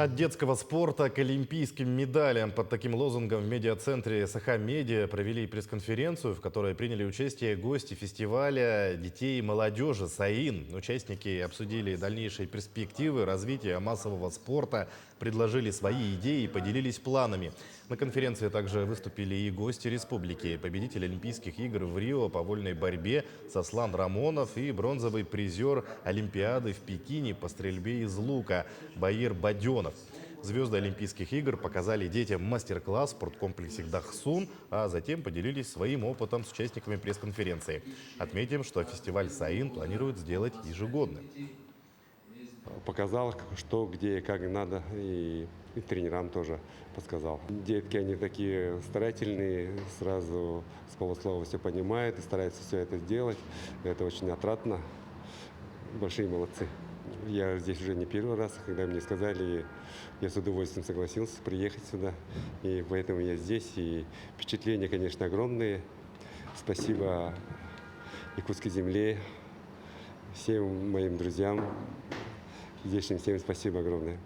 От детского спорта к олимпийским медалям. Под таким лозунгом в медиацентре СХ Медиа провели пресс-конференцию, в которой приняли участие гости фестиваля детей и молодежи «САИН». Участники обсудили дальнейшие перспективы развития массового спорта, предложили свои идеи и поделились планами. На конференции также выступили и гости республики. Победитель Олимпийских игр в Рио по вольной борьбе Сослан Рамонов и бронзовый призер Олимпиады в Пекине по стрельбе из лука Баир Баденов. Звезды Олимпийских игр показали детям мастер-класс в спорткомплексе «Дахсун», а затем поделились своим опытом с участниками пресс-конференции. Отметим, что фестиваль «САИН» планирует сделать ежегодным. Показал, что, где и как надо, и тренерам тоже подсказал. Детки, они такие старательные, сразу с полуслова все понимают и стараются все это сделать. Это очень отрадно. Большие молодцы. Я здесь уже не первый раз, когда мне сказали, я с удовольствием согласился приехать сюда. И поэтому я здесь. И впечатления, конечно, огромные. Спасибо Якутской земле, всем моим друзьям. Здесь всем спасибо огромное.